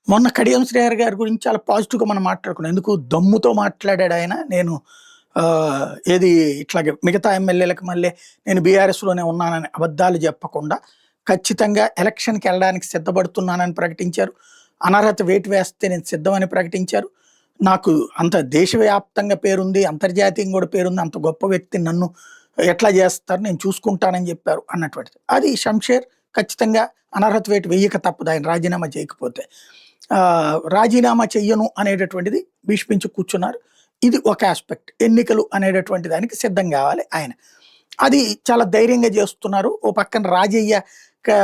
మొన్న కడియం శ్రేయర్ గారి గురించి చాలా పాజిటివ్‌గా మనం మాట్లాడుకున్నాం. ఎందుకు దమ్ముతో మాట్లాడాడాయన. నేను ఏది ఇట్లాగే మిగతా ఎమ్మెల్యేలకి మళ్ళీ నేను బీఆర్ఎస్‌లోనే ఉన్నానని అబద్ధాలు చెప్పకుండా, ఖచ్చితంగా ఎలక్షన్‌కెళ్ళడానికి సిద్ధపడుతున్నానని ప్రకటించారు. అనర్హత వేటు వేస్తే నేను సిద్ధమని ప్రకటించారు. నాకు అంత దేశవ్యాప్తంగా పేరుంది, అంతర్జాతీయంగా కూడా పేరుంది. అంత గొప్ప వ్యక్తిని నన్ను ఎట్లా చేస్తారు నేను చూసుకుంటానని చెప్పారు అన్నటువంటిది. అది షంషేర్ ఖచ్చితంగా అనర్హత వేటు వెయ్యక తప్పదు ఆయన రాజీనామా చేయకపోతే. రాజీనామా చెయ్యను అనేటటువంటిది భీష్మించి కూర్చున్నారు. ఇది ఒక యాస్పెక్ట్. ఎన్నికలు అనేటటువంటి దానికి సిద్ధం కావాలి ఆయన. అది చాలా ధైర్యంగా చేస్తున్నారు. ఓ పక్కన రాజయ్య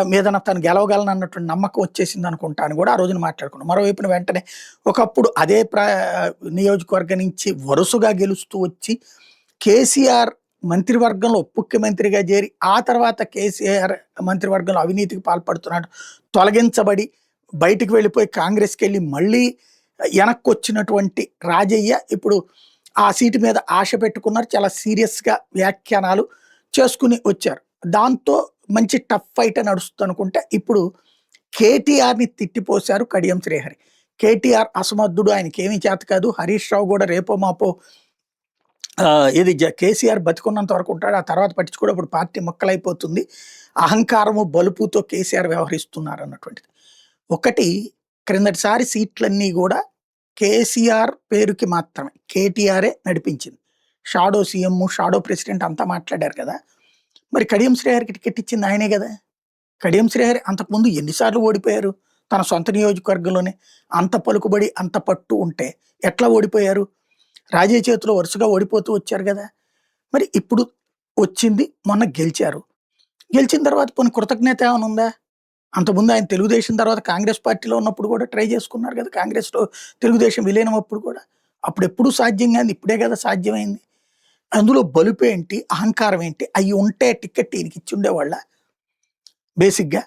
మీదన తను గెలవగలనన్నటువంటి నమ్మకం వచ్చేసింది అనుకుంటా అని కూడా ఆ రోజున మాట్లాడుకున్నాం. మరోవైపున వెంటనే ఒకప్పుడు అదే నియోజకవర్గం నుంచి వరుసగా గెలుస్తూ వచ్చి కేసీఆర్ మంత్రివర్గంలో ఉప ముఖ్యమంత్రిగా చేరి ఆ తర్వాత కేసీఆర్ మంత్రివర్గంలో అవినీతికి పాల్పడుతున్నాడు తొలగించబడి బయటికి వెళ్ళిపోయి కాంగ్రెస్‌కెళ్ళి మళ్ళీ వెనక్కొచ్చినటువంటి రాజయ్య ఇప్పుడు ఆ సీటు మీద ఆశ పెట్టుకున్నారు. చాలా సీరియస్‌గా వ్యాఖ్యానాలు చేసుకుని వచ్చారు. దాంతో మంచి టఫ్ ఫైటే నడుస్తుందనుకుంటే ఇప్పుడు కేటీఆర్‌ని తిట్టిపోశారు కడియం శ్రీహరి. కేటీఆర్ అసమర్థుడు, ఆయనకేమీ చేత కాదు. హరీష్ రావు కూడా రేపో మాపో ఇది కేసీఆర్ బతికున్నంత వరకు ఉంటాడు. ఆ తర్వాత పట్టించుకోడు. అప్పుడు పార్టీ మొక్కలైపోతుంది. అహంకారము, బలుపుతో కేసీఆర్ వ్యవహరిస్తున్నారు అన్నటువంటిది. ఒకటి క్రిందటిసారి సీట్లన్నీ కూడా కేసీఆర్ పేరుకి మాత్రమే. కేటీఆరే నడిపించింది. షాడో సీఎం, షాడో ప్రెసిడెంట్ అంతా మాట్లాడారు కదా! మరి కడియం శ్రేయర్‌కి టికెట్ ఇచ్చింది ఆయనే గదా! కడియం శ్రేయర్ అంతకుముందు ఎన్ని సార్లు ఓడిపోయారు? తన సొంత నియోజకవర్గంలోనే. అంత పలుకుబడి, అంత పట్టు ఉంటే ఎట్లా ఓడిపోయారు? రాజయ్య చేతిలో వరుసగా ఓడిపోతూ వచ్చారు గదా! మరి ఇప్పుడు వచ్చింది, మొన్న గెలిచారు. గెలిచిన తర్వాత పోనీ కృతజ్ఞత ఏమైనా ఉందా? అంతకుముందు ఆయన తెలుగుదేశం తర్వాత కాంగ్రెస్ పార్టీలో ఉన్నప్పుడు కూడా ట్రై చేసుకున్నారు కదా! కాంగ్రెస్‌లో తెలుగుదేశం విలీనం అప్పుడు కూడా. అప్పుడెప్పుడు సాధ్యం కానిది ఇప్పుడే కదా సాధ్యమైంది. అందులో బలుపేంటి? అహంకారం ఏంటి? అయి ఉంటే టికెట్ ఈయనకి ఇచ్చుండేవాళ్ళా? బేసిక్‌గా.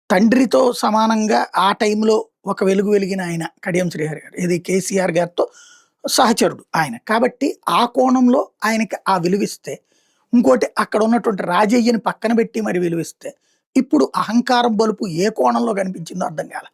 తండ్రితో సమానంగా ఆ టైంలో ఒక వెలుగు వెలిగిన ఆయన కడియం శ్రీహరి గారు. ఇది కేసీఆర్ గారితో సహచరుడు ఆయన. కాబట్టి ఆ కోణంలో ఆయనకి ఆ విలువిస్తే, ఇంకోటి అక్కడ ఉన్నటువంటి రాజయ్యని పక్కన పెట్టి మరి విలువిస్తే, ఇప్పుడు అహంకారం, బలుపు ఏ కోణంలో కనిపించిందో అర్థం కాల.